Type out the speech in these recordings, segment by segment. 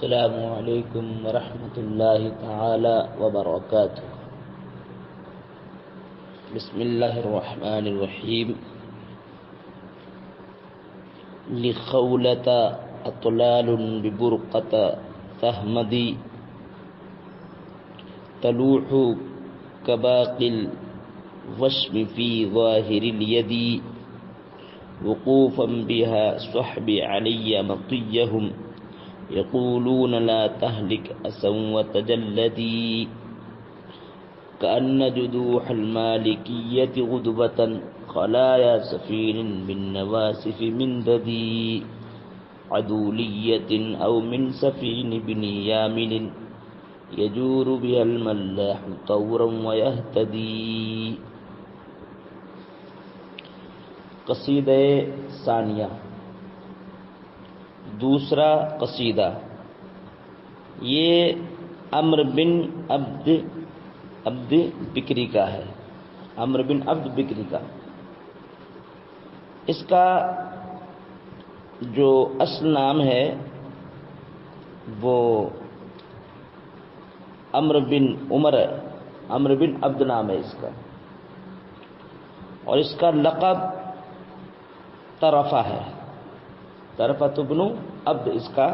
السلام علیکم ورحمۃ اللہ تعالی وبرکاتہ۔ بسم اللہ الرحمن الرحیم۔ لخولۃ اطلال ببرقۃ فہمدی تلوح کباقی الوشم فی ظاہر الید وقوفا بها صحب علی مطیہم یقولون لا تهلك أسا وتجلدي كأن جذوح المالكية غدبة خلايا سفين بالنواسف من ردي عدولية أو من سفين بن يامن يجور بها الملاح طورا ويهتدي۔ قصیدہ ثانیہ، دوسرا قصیدہ، یہ عمرو بن عبد بکری کا ہے، عمرو بن عبد بکری کا۔ اس کا جو اصل نام ہے وہ عمرو بن عمر ہے، عمرو بن عبد نام ہے اس کا، اور اس کا لقب طرفہ ہے، طرفۃ بن عبد اس کا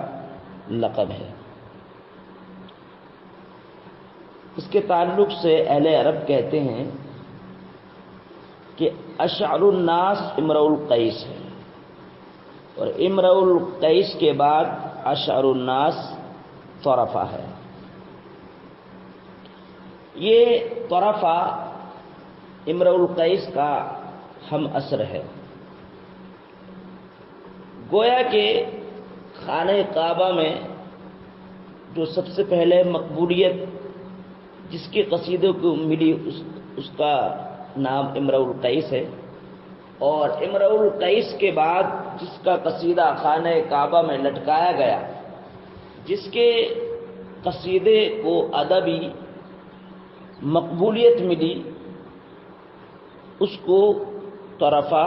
لقب ہے۔ اس کے تعلق سے اہل عرب کہتے ہیں کہ اشعر الناس امرؤ القیس ہے، اور امرؤ القیس کے بعد اشعر الناس طرفہ ہے۔ یہ طرفہ امرؤ القیس کا ہم عصر ہے۔ گویا کہ خانہ کعبہ میں جو سب سے پہلے مقبولیت جس کے قصیدوں کو ملی اس کا نام امرؤ القیس ہے، اور امرؤ القیس کے بعد جس کا قصیدہ خانہ کعبہ میں لٹکایا گیا، جس کے قصیدے کو ادبی مقبولیت ملی، اس کو طرفہ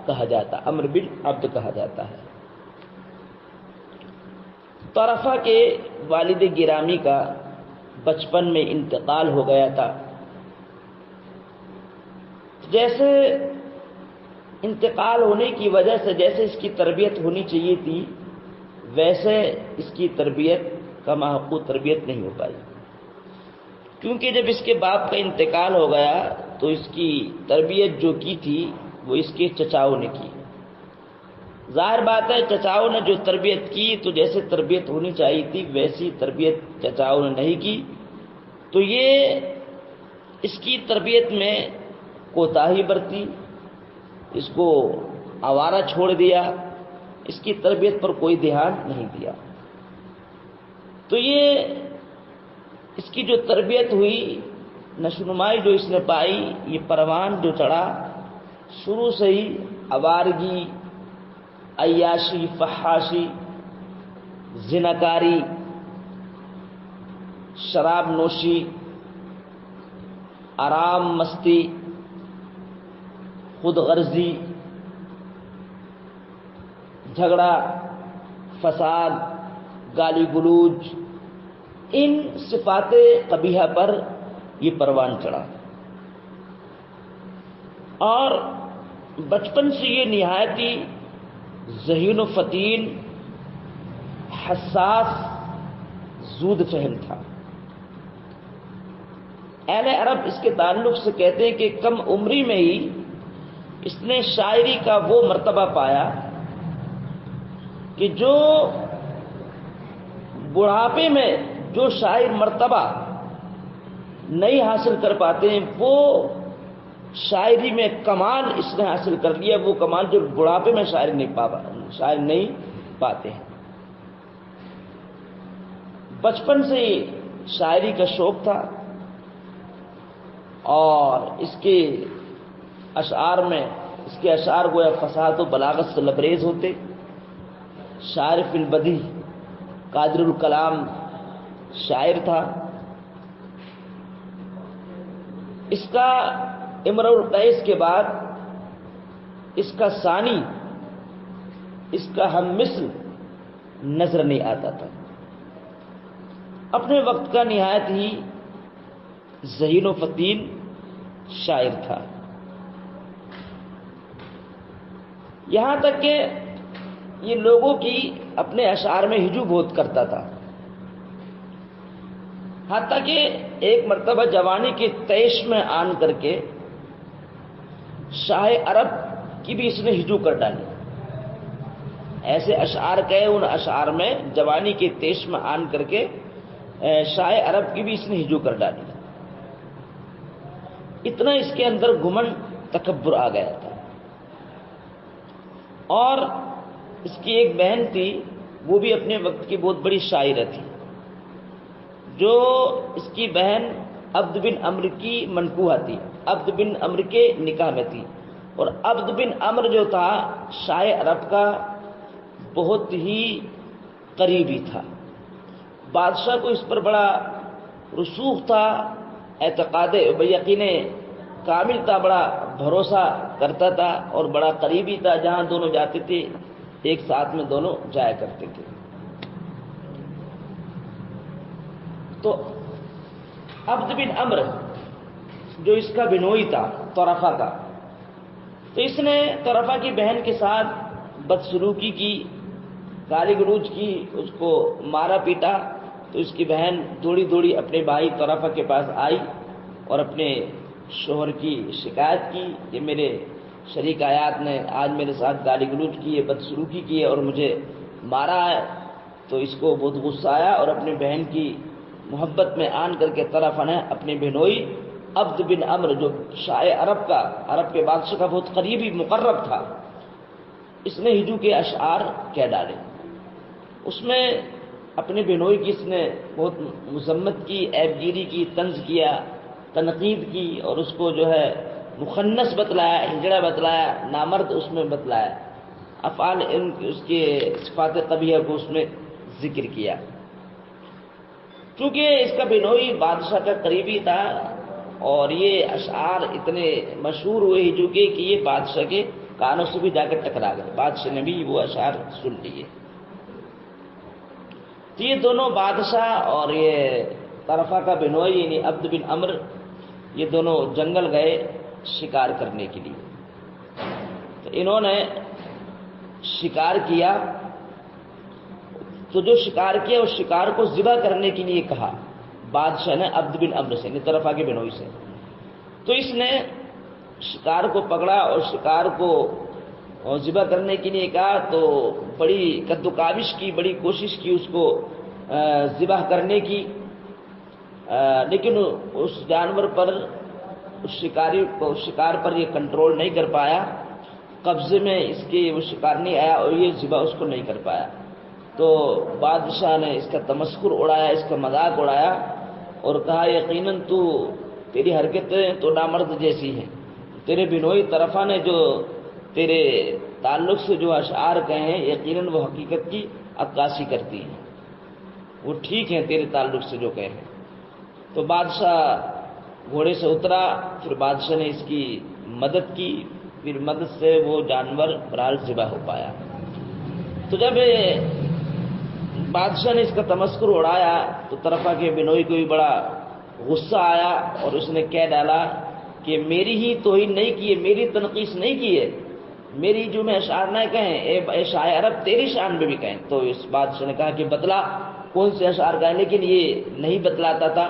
کہا جاتا، عمرو بن عبد کہا جاتا ہے۔ طرفہ کے والد گرامی کا بچپن میں انتقال ہو گیا تھا۔ جیسے انتقال ہونے کی وجہ سے جیسے اس کی تربیت ہونی چاہیے تھی، ویسے اس کی تربیت کما حقوق تربیت نہیں ہو پائی، کیونکہ جب اس کے باپ کا انتقال ہو گیا تو اس کی تربیت جو کی تھی وہ اس کے چچاؤں نے کی۔ ظاہر بات ہے چچاؤں نے جو تربیت کی تو جیسے تربیت ہونی چاہیے تھی ویسی تربیت چچاؤں نے نہیں کی، تو یہ اس کی تربیت میں کوتاہی برتی، اس کو آوارہ چھوڑ دیا، اس کی تربیت پر کوئی دھیان نہیں دیا۔ تو یہ اس کی جو تربیت ہوئی، نشوونمائی جو اس نے پائی، یہ پروان جو چڑھا، شروع سے ہی آوارگی، عیاشی، فحاشی، زناکاری، شراب نوشی، آرام مستی، خود غرضی، جھگڑا، فساد، گالی گلوچ، ان صفات قبیحہ پر یہ پروان چڑھا، اور بچپن سے یہ نہایت ہی ذہین و فطین، حساس، زود فہم تھا۔ اہل عرب اس کے تعلق سے کہتے ہیں کہ کم عمری میں ہی اس نے شاعری کا وہ مرتبہ پایا کہ جو بڑھاپے میں جو شاعر مرتبہ نہیں حاصل کر پاتے ہیں، وہ شاعری میں کمال اس نے حاصل کر لیا، وہ کمال جو بڑھاپے میں شاعر نہیں پاتے ہیں۔ بچپن سے ہی شاعری کا شوق تھا، اور اس کے اشعار گویا فصاحت و بلاغت سے لبریز ہوتے۔ شاعر فی البدیع، قادر الکلام شاعر تھا۔ اس کا امرؤ القیس کے بعد اس کا ثانی، اس کا ہم مثل نظر نہیں آتا تھا۔ اپنے وقت کا نہایت ہی ذہین و فطین شاعر تھا، یہاں تک کہ یہ لوگوں کی اپنے اشعار میں ہجو بہت کرتا تھا، حتیٰ کہ ایک مرتبہ جوانی کے طیش میں آن کر کے شاہ عرب کی بھی اس نے ہجو کر ڈالی۔ ایسے اشعار کہے، ان اشعار میں جوانی کے طیش میں آن کر کے شاہ عرب کی بھی اس نے ہجو کر ڈالی۔ اتنا اس کے اندر گھمنڈ تکبر آ گیا تھا۔ اور اس کی ایک بہن تھی، وہ بھی اپنے وقت کی بہت بڑی شاعرہ تھی، جو اس کی بہن عبد بن عمرو کی منکوحہ تھی، عبد بن عمرو کے نکاح میں تھی، اور عبد بن عمرو جو تھا شاہ عرب کا بہت ہی قریبی تھا۔ بادشاہ کو اس پر بڑا رسوخ تھا، اعتقاد یقین کامل تھا، بڑا بھروسہ کرتا تھا اور بڑا قریبی تھا، جہاں دونوں جاتے تھے ایک ساتھ میں دونوں جایا کرتے تھے۔ تو عبد بن عمرو جو اس کا بنوئی تھا طرفہ کا، تو اس نے طرفہ کی بہن کے ساتھ بدسلوکی کی، گالی گلوچ کی، اس کو مارا پیٹا۔ تو اس کی بہن دوڑی دوڑی اپنے بھائی طرفہ کے پاس آئی اور اپنے شوہر کی شکایت کی کہ میرے شریک حیات نے آج میرے ساتھ گالی گلوچ کی ہے، بدسلوکی کی ہے اور مجھے مارا ہے۔ تو اس کو بہت غصہ آیا اور اپنی بہن کی محبت میں آن کر کے طرفہ نے اپنے بہنوئی عبد بن عمرو جو شاہ عرب کا، عرب کے بادشاہ کا بہت قریبی مقرب تھا، اس نے ہجو کے اشعار کہہ ڈالے۔ اس میں اپنے بہنوئی کی اس نے بہت مذمت کی، عیب گیری کی، طنز کیا، تنقید کی، اور اس کو جو ہے مخنث بتلایا، ہجڑا بتلایا، نامرد اس میں بتلایا، افعال اس کے صفات قبیحہ کو اس میں ذکر کیا۔ چونکہ اس کا بنوئی بادشاہ کا قریبی تھا اور یہ اشعار اتنے مشہور ہوئے ہجو کے کہ یہ بادشاہ کے کانوں سے بھی جا کر ٹکرا گئے، بادشاہ نے بھی وہ اشعار سن لیے۔ تو یہ دونوں بادشاہ اور یہ طرفہ کا بنوئی یعنی عبد بن عمرو، یہ دونوں جنگل گئے شکار کرنے کے لیے۔ تو انہوں نے شکار کیا، تو جو شکار کیا اس شکار کو ذبح کرنے کے لیے کہا بادشاہ نے عبد بن عمرو سے، طرفہ کے بنوئی سے۔ تو اس نے شکار کو پکڑا اور شکار کو ذبح کرنے کے لیے کہا، تو بڑی کد و کاوش کی، بڑی کوشش کی اس کو ذبح کرنے کی، لیکن اس جانور پر، اس شکار پر یہ کنٹرول نہیں کر پایا، قبضے میں اس کے وہ شکار نہیں آیا اور یہ ذبح اس کو نہیں کر پایا۔ تو بادشاہ نے اس کا تمسخر اڑایا، اس کا مذاق اڑایا اور کہا یقیناً تیری حرکتیں تو نامرد جیسی ہیں، تیرے بنوئی طرفہ نے جو تیرے تعلق سے جو اشعار کہے ہیں یقیناً وہ حقیقت کی عکاسی کرتی ہیں، وہ ٹھیک ہیں تیرے تعلق سے جو کہے ہیں۔ تو بادشاہ گھوڑے سے اترا، پھر بادشاہ نے اس کی مدد کی، پھر مدد سے وہ جانور بہرحال ذبح ہو پایا۔ تو جب بادشاہ نے اس کا تمسخر اڑایا تو طرفہ کے بنوئی کو بھی بڑا غصہ آیا اور اس نے کہہ ڈالا کہ میری ہی توہین نہیں کی ہے، میری تنقیص نہیں کی ہے، میری جو میں اشعار نہ کہیں، اے شاہ عرب تیری شان میں بھی کہیں۔ تو اس بادشاہ نے کہا کہ بتلا کون سے اشعار کہیں، لیکن یہ نہیں بتلاتا تھا،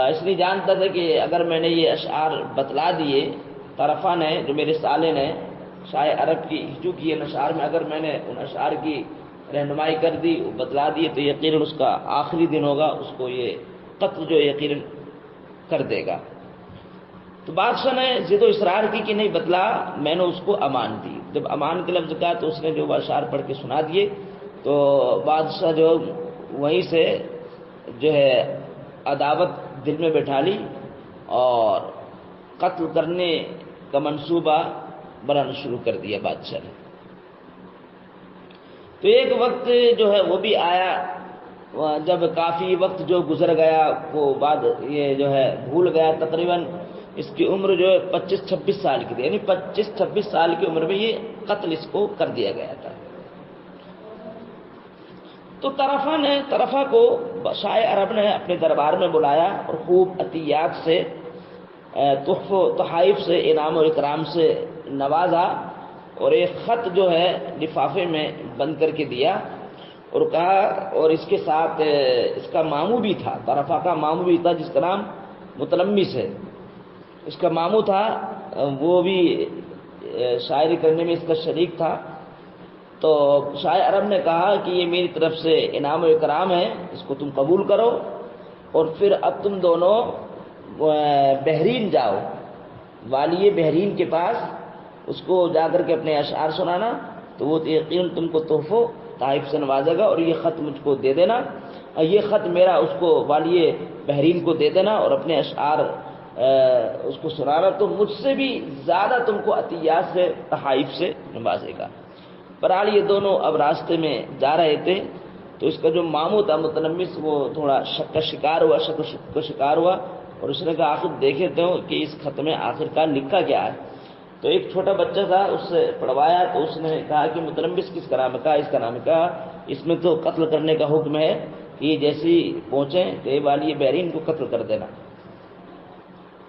اس لیے جانتا تھا کہ اگر میں نے یہ اشعار بتلا دیے، طرفہ نے جو میرے سالے نے شاہ عرب کی ہجو کی اشعار میں اگر میں نے ان اشعار کی رہنمائی کر دی، وہ بتلا دیے، تو یقیناً اس کا آخری دن ہوگا، اس کو یہ قتل جو یقیناً کر دے گا۔ تو بادشاہ نے ضد و اصرار کی کہ نہیں بتلا، میں نے اس کو امان دی۔ جب امان کے لفظ کہا تو اس نے جو اشعار پڑھ کے سنا دیے، تو بادشاہ جو وہیں سے جو ہے عداوت دل میں بٹھا لی اور قتل کرنے کا منصوبہ بنانا شروع کر دیا بادشاہ نے۔ تو ایک وقت جو ہے وہ بھی آیا، جب کافی وقت جو گزر گیا، وہ بعد یہ جو ہے بھول گیا، تقریباً اس کی عمر جو ہے 25-26 سال کی تھی، یعنی 25-26 سال کی عمر میں یہ قتل اس کو کر دیا گیا تھا۔ تو طرفہ کو شاہ عرب نے اپنے دربار میں بلایا اور خوب عطیات سے، تحائف سے، انعام و اکرام سے نوازا، اور ایک خط جو ہے لفافے میں بند کر کے دیا اور کہا، اور اس کے ساتھ اس کا ماموں بھی تھا، طرفہ کا ماموں بھی تھا جس کا نام متلمس ہے، اس کا ماموں تھا، وہ بھی شاعری کرنے میں اس کا شریک تھا۔ تو شاہ عرب نے کہا کہ یہ میری طرف سے انعام و اکرام ہے، اس کو تم قبول کرو، اور پھر اب تم دونوں بحرین جاؤ، والی بحرین کے پاس، اس کو جا کر کے اپنے اشعار سنانا، تو وہ یقین تم کو تحفہ طائف سے نوازے گا، اور یہ خط مجھ کو دے دینا، اور یہ خط میرا اس کو والی بحرین کو دے دینا، اور اپنے اشعار اس کو سنانا، تو مجھ سے بھی زیادہ تم کو عطیات سے، تحائف سے نوازے گا۔ بہرحال یہ دونوں اب راستے میں جا رہے تھے، تو اس کا جو ماموں تھا متلمس، وہ تھوڑا شک کا شکار ہوا، اور اس نے کہا آخر دیکھے تو کہ اس خط میں آخر کار لکھا کیا ہے۔ تو ایک چھوٹا بچہ تھا، اس سے پڑھوایا، تو اس نے کہا کہ متلمس کس کا نام ہے؟ کہا اس کا نام ہے۔ کہا اس میں تو قتل کرنے کا حکم ہے، کہ یہ جیسی پہنچیں کہ والی بحرین کو قتل کر دینا۔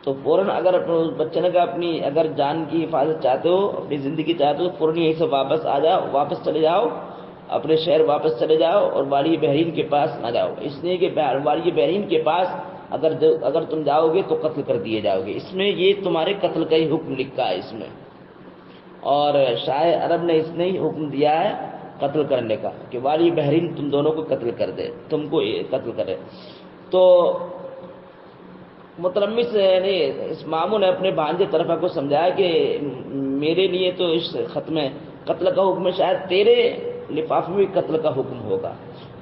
تو فوراً اگر بچے نے کہا اپنی اگر جان کی حفاظت چاہتے ہو، اپنی زندگی چاہتے ہو، فوراً یہیں سے واپس آ جاؤ، واپس چلے جاؤ، اپنے شہر واپس چلے جاؤ، اور والی بحرین کے پاس نہ جاؤ، اس لیے کہ والی بحرین کے پاس اگر تم جاؤ گے تو قتل کر دیے جاؤ گے، اس میں یہ تمہارے قتل کا ہی حکم لکھا ہے اس میں، اور شاہ عرب نے اس نے ہی حکم دیا ہے قتل کرنے کا، کہ والی بحرین تم دونوں کو قتل کر دے، تم کو قتل کرے۔ تو متلمس نے، اس ماموں نے اپنے بھانجے طرفہ کو سمجھایا کہ میرے لیے تو اس خط میں قتل کا حکم ہے، شاید تیرے لفافے میں قتل کا حکم ہوگا،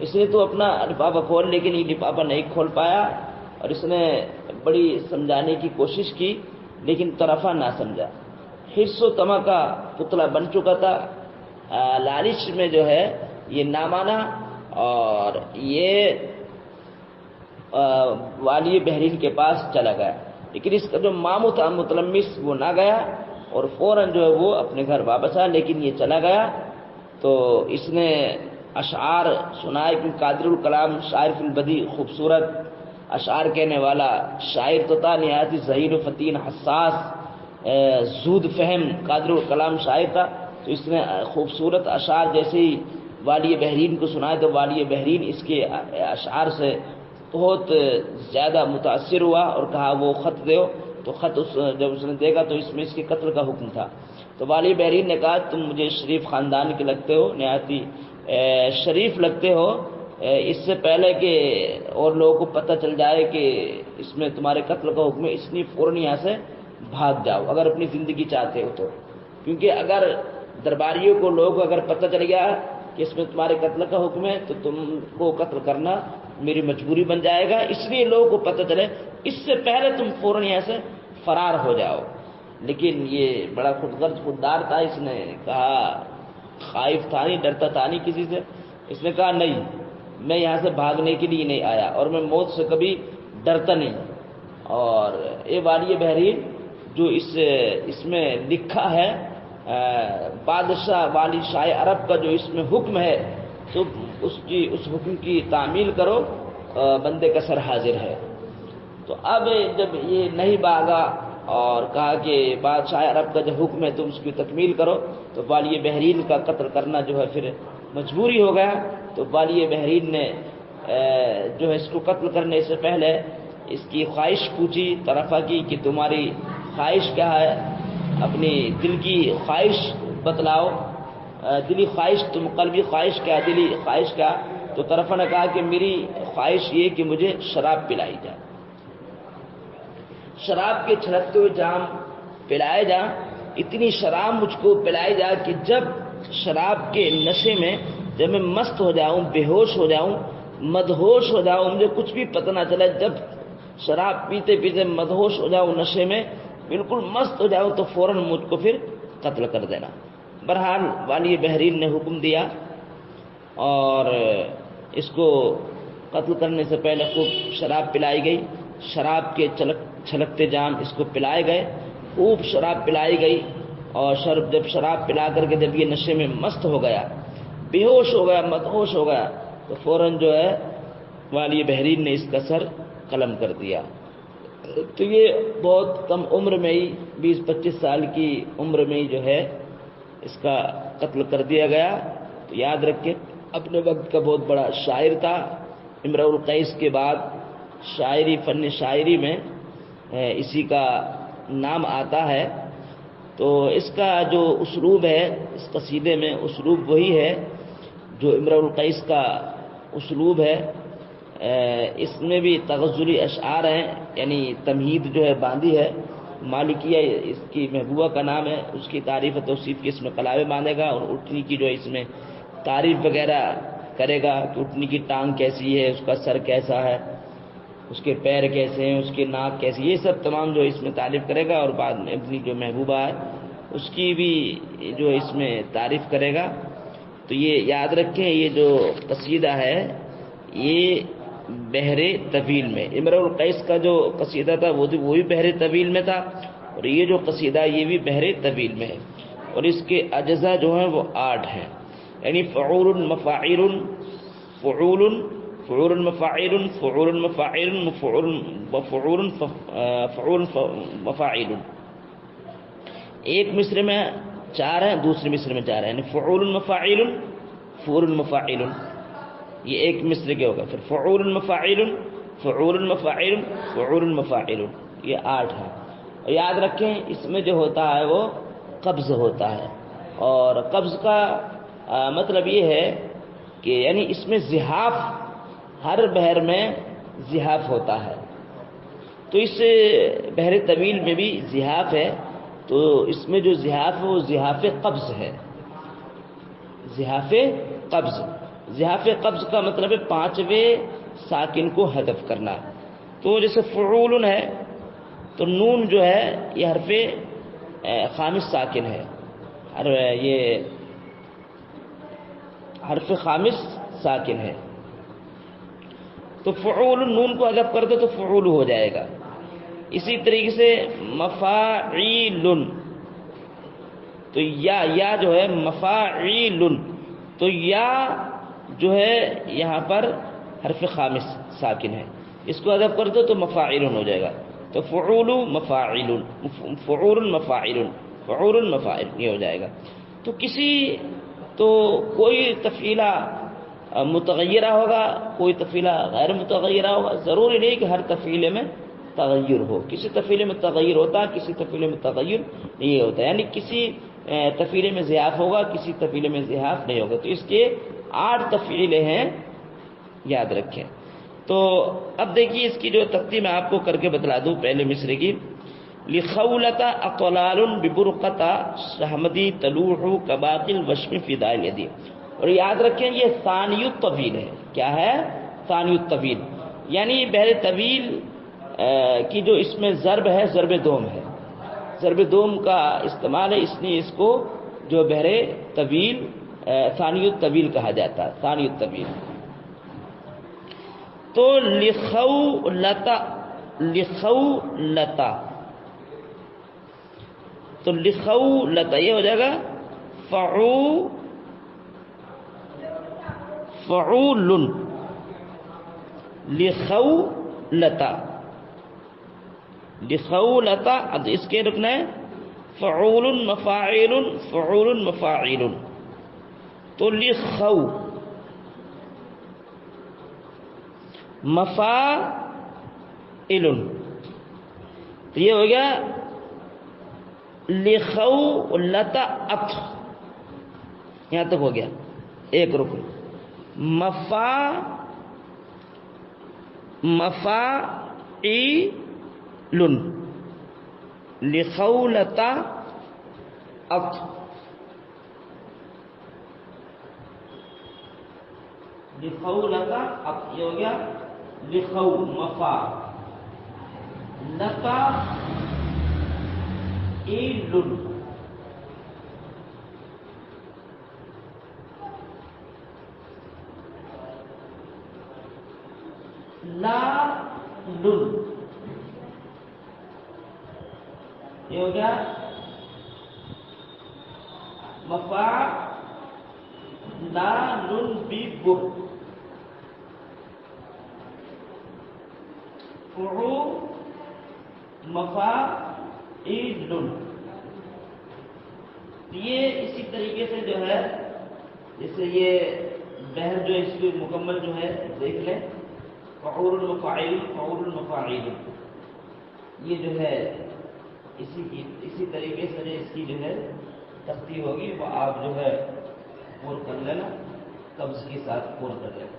اس لیے تو اپنا لفافہ کھول، لیکن یہ لفافہ نہیں کھول پایا، اور اس نے بڑی سمجھانے کی کوشش کی، لیکن طرفہ نہ سمجھا، حرص و طمع کا پتلا بن چکا تھا، لالچ میں جو ہے یہ نہ مانا، اور یہ والی بحرین کے پاس چلا گیا، لیکن اس کا جو ماموں تھا متلمس وہ نہ گیا، اور فوراً جو ہے وہ اپنے گھر واپس آیا، لیکن یہ چلا گیا تو اس نے اشعار سنائے، کہ قادر الکلام شاعر فی البدی، خوبصورت اشعار کہنے والا شاعر تو تھا، نہایت ذہین و فتین، حساس، زود فہم قادر الکلام شاعر تھا، تو اس نے خوبصورت اشعار جیسے ہی والی بحرین کو سنائے، تو والی بحرین اس کے اشعار سے بہت زیادہ متاثر ہوا، اور کہا وہ خط دو، تو خط جب اس نے دیکھا تو اس میں اس کے قتل کا حکم تھا۔ تو والی بحرین نے کہا تم مجھے شریف خاندان کے لگتے ہو، نہایت شریف لگتے ہو، اس سے پہلے کہ اور لوگوں کو پتہ چل جائے کہ اس میں تمہارے قتل کا حکم ہے، اس لیے فوراً یہاں سے بھاگ جاؤ اگر اپنی زندگی چاہتے ہو تو، کیونکہ اگر درباریوں کو، لوگوں کو اگر پتہ چل گیا کہ اس میں تمہارے قتل کا حکم ہے تو تم کو قتل کرنا میری مجبوری بن جائے گا، اس لیے لوگوں کو پتہ چلے، اس سے پہلے تم فوراً یہاں سے فرار ہو جاؤ۔ لیکن یہ بڑا خودغرض خوددار تھا، اس نے کہا، خائف تھا نہیں، ڈرتا تھا نہیں کسی سے، اس نے کہا نہیں، میں یہاں سے بھاگنے کے لیے نہیں آیا، اور میں موت سے کبھی ڈرتا نہیں، اور اے والی بحرین جو اس میں لکھا ہے، بادشاہ والی شاہ عرب کا جو اس میں حکم ہے، تو اس حکم کی تعمیل کرو، بندے کا سر حاضر ہے۔ تو اب جب یہ نہیں بھاگا اور کہا کہ بادشاہ عرب کا جو حکم ہے تم اس کی تکمیل کرو، تو والی بحرین کا قتل کرنا جو ہے پھر مجبوری ہو گیا۔ تو والی بحرین نے جو ہے اس کو قتل کرنے سے پہلے اس کی خواہش پوچھی طرفہ کی کہ تمہاری خواہش کیا ہے، اپنی دل کی خواہش بتلاؤ، دلی خواہش، تم قلبی خواہش کیا، دلی خواہش کیا؟ تو طرفہ نے کہا کہ میری خواہش یہ کہ مجھے شراب پلائی جائے، شراب کے چھلکتے ہوئے جام پلائے جا، اتنی شراب مجھ کو پلائی جا کہ جب شراب کے نشے میں جب میں مست ہو جاؤں، بے ہوش ہو جاؤں، مدہوش ہو جاؤں، مجھے کچھ بھی پتہ نہ چلے، جب شراب پیتے پیتے مدہوش ہو جاؤں، نشے میں بالکل مست ہو جاؤں، تو فوراً مجھ کو پھر قتل کر دینا۔ بہرحال والی بحرین نے حکم دیا، اور اس کو قتل کرنے سے پہلے خوب شراب پلائی گئی، شراب کے چھلکتے جام اس کو پلائے گئے، خوب شراب پلائی گئی، اور جب شراب پلا کر کے جب یہ نشے میں مست ہو گیا، بے ہوش ہو گیا، مدہوش ہو گیا، تو فوراً جو ہے والی بحرین نے اس کا سر قلم کر دیا۔ تو یہ بہت کم عمر میں ہی 20-25 سال کی عمر میں ہی جو ہے اس کا قتل کر دیا گیا۔ تو یاد رکھیں اپنے وقت کا بہت بڑا شاعر تھا۔ امرؤ القیس کے بعد شاعری، فن شاعری میں اسی کا نام آتا ہے۔ تو اس کا جو اسلوب ہے اس قصیدے میں، اسلوب وہی ہے جو امرؤ القیس کا اسلوب ہے۔ اس میں بھی تغزلی اشعار ہیں، یعنی تمہید جو ہے باندھی ہے۔ مالکیہ اس کی محبوبہ کا نام ہے، اس کی تعریف و توصیف کی اس میں کلامیں باندھے گا، اور اٹھنی کی جو ہے اس میں تعریف وغیرہ کرے گا کہ اٹھنی کی ٹانگ کیسی ہے، اس کا سر کیسا ہے، اس کے پیر کیسے ہیں، اس کی ناک کیسی، یہ سب تمام جو اس میں تعریف کرے گا، اور بعد میں اپنی جو محبوبہ ہے اس کی بھی جو اس میں تعریف کرے گا۔ تو یہ یاد رکھیں یہ جو قصیدہ ہے یہ بحر طویل میں، امرؤ القیس کا جو قصیدہ تھا وہ بھی بحر طویل میں تھا، اور یہ جو قصیدہ یہ بھی بحر طویل میں ہے، اور اس کے اجزاء جو ہیں وہ 8 ہیں، یعنی فعول مفاعل فعول فعول مفاعل فعول مفاعل فعول فعول مفاعل۔ ایک مصرع میں 4 ہیں، دوسرے مصرع میں 4 ہیں، یعنی فعول مفاعل فعول مفاعل، یہ ایک مصرع کے ہوگا۔ پھر فعول مفاعل فعول مفاعل فعول مفاعل، یہ 8 ہیں۔ اور یاد رکھیں اس میں جو ہوتا ہے وہ قبض ہوتا ہے، اور قبض کا مطلب یہ ہے کہ یعنی اس میں زحاف، ہر بحر میں زحاف ہوتا ہے، تو اس بحر طویل میں بھی زحاف ہے، تو اس میں جو زحاف ہے وہ زحاف قبض ہے، زحاف قبض۔ زحاف قبض کا مطلب ہے 5ویں ساکن کو حذف کرنا۔ تو جیسے فعول ہے تو نون جو ہے یہ حرف خامس ساکن ہے، یہ حرف خامس ساکن ہے، تو فعول نون کو حذف کر دو تو فعول ہو جائے گا۔ اسی طریقے سے مفاعیل، تو یا جو ہے مفاعیل، تو یا جو ہے یہاں پر حرف خامس ساکن ہے، اس کو حذف کر دو تو مفاعیل ہو جائے گا، تو فعول مفاعیل فعول مفاعیل فعول مفاعیل یہ ہو جائے گا۔ تو کوئی تفعیلہ متغیرہ ہوگا، کوئی تفعیلہ غیر متغیرہ ہوگا، ضروری نہیں کہ ہر تفعیلے میں تغیر ہو، کسی تفعیلے میں تغیر ہوتا ہے، کسی تفعیلے میں تغیر نہیں ہوتا، یعنی کسی تفعیلے میں زحاف ہوگا، کسی تفعیلے میں زحاف نہیں ہوگا۔ تو اس کے 8 تفعیلیں ہیں، یاد رکھیں۔ تو اب دیکھیے اس کی جو ترتیب میں آپ کو کر کے بتلا دوں پہلے مصرع کی۔ لخولۃ اطلال ببرقۃ شہمدی تلوح کباقی الوشم فی داء الید، اور یاد رکھیں یہ ثانی الطویل ہے۔ کیا ہے؟ ثانی الطویل، یعنی بحر طویل کی جو اس میں ضرب ہے ضرب دوم ہے، ضرب دوم کا استعمال ہے، اس لیے اس کو جو بحر طویل ثانی الطویل کہا جاتا ہے، ثانی الطویل۔ تو لخولۃ تو لخولۃ یہ ہو جائے گا فعول لخولۃ، اب اس کے رکنا ہے فعول مفاعل فعول مفاعل، تو مفاعل، تو یہ ہو گیا لخولۃ عطف، یہاں تک ہو گیا ایک رکن۔ مفاعل لخولۃ عطف، لخولۃ عطف، یہ ہو گیا لخو مفاعلۃ ایل، لا لن، یہ ہو گیا مفاعلۃ ببر، مفاعل. یہ اسی طریقے سے جو ہے جیسے یہ بحر جو اس کی مکمل جو ہے دیکھ لیں فعول المفاعل فعول المفاعل یہ جو ہے اسی طریقے سے جو اس کی جو ہے تختی ہوگی وہ آپ جو ہے پور کر لینا قبض کے ساتھ پور کر لینا.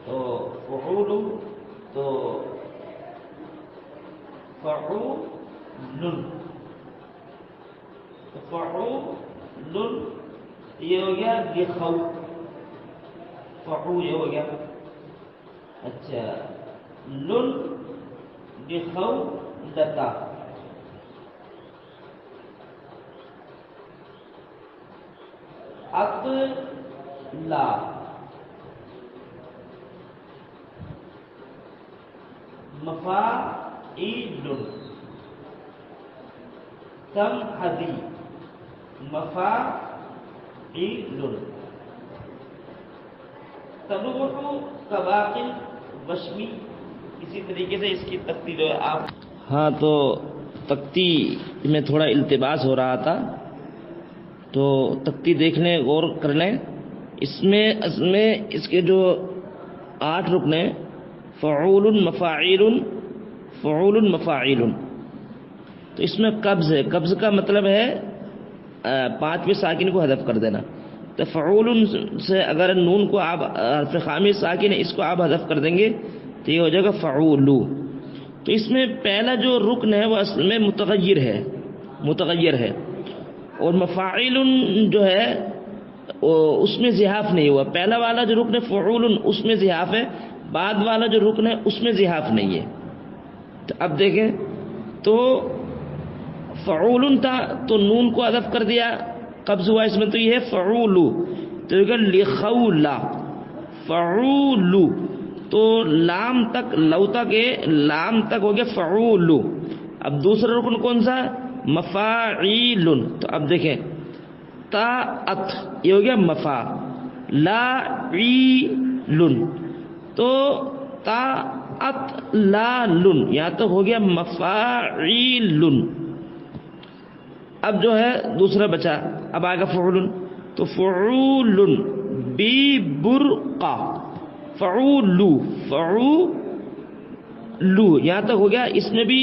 تو فعول تو فعول فعول یہ ہو گیا لخو فعول یہ ہو گیا. اچھا لن لخو لتا اقلا مفاعیل تمہدی مفاعیل تلوح کباقل وشمی. اسی طریقے سے اس کی تختی جو ہے آپ ہاں تو تختی میں تھوڑا التباس ہو رہا تھا تو تختی دیکھ لیں غور کر لیں. اس میں اس کے جو 8 رکن ہیں فعول مفاعیل فعول مفاعیل. تو اس میں قبض ہے. قبض کا مطلب ہے 5ویں ساکن کو حذف کر دینا. تو فعول سے اگر نون کو آپ حرف خامس ساکن ہے اس کو آپ حذف کر دیں گے تو یہ ہو جائے گا فعولو. تو اس میں پہلا جو رکن ہے وہ اصل میں متغیر ہے اور مفاعل جو ہے اس میں زحاف نہیں ہوا. پہلا والا جو رکن ہے فعول اس میں زحاف ہے, بعد والا جو رکن ہے اس میں زحاف نہیں ہے. تو اب دیکھیں تو فعول تھا تو نون کو حذف کر دیا قبض ہوا اس میں تو یہ ہے فعولو. تو لخولا فعولو تو لام تک لو تک لام تک ہو گیا فعولو. اب دوسرا رکن کون سا مفاعیل. تو اب دیکھیں تا ات یہ ہو گیا مفا لا عیل تو تا ات لا لن یہاں تک ہو گیا مفاعیل. اب جو ہے دوسرا بچا اب آئے گا فعول. تو فعول بی برقع فعولو یہاں تک ہو گیا. اس میں بھی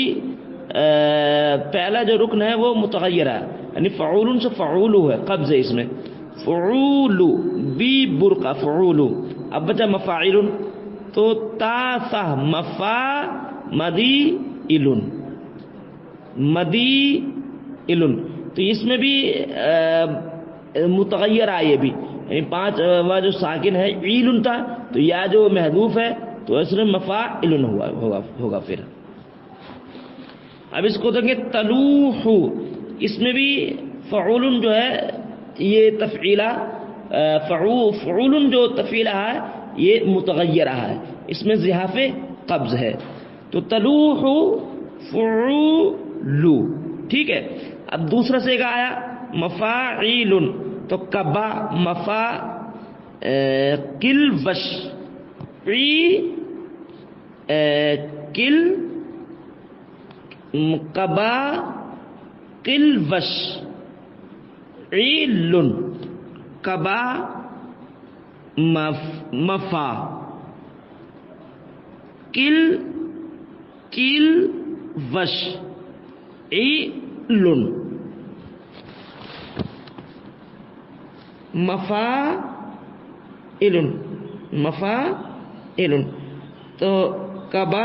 پہلا جو رکن ہے وہ متغیر ہے یعنی فعول سے فعولو ہے قبض ہے اس میں فعولو بی برقع فعولو. اب بچا مفاعل تو تا سا مفا مدی علن تو اس میں بھی متغیر آئے یہ بھی یعنی 5واں جو ساکن ہے عیل تھا تو یا جو محذوف ہے تو اس میں مفاعل ہوگا. پھر اب اس کو دیں گے تلوح. اس میں بھی فعول جو ہے یہ تفعیلہ فعول جو تفعیلہ ہے یہ متغیر ہے اس میں زحاف قبض ہے. تو تلوح فعولو ٹھیک ہے. اب دوسرا سے کا آیا مفاعیل تو کبا مفا کل وش کل کبا کل وش عیل کبا مفا کل وش عیل مفاعل تو کبا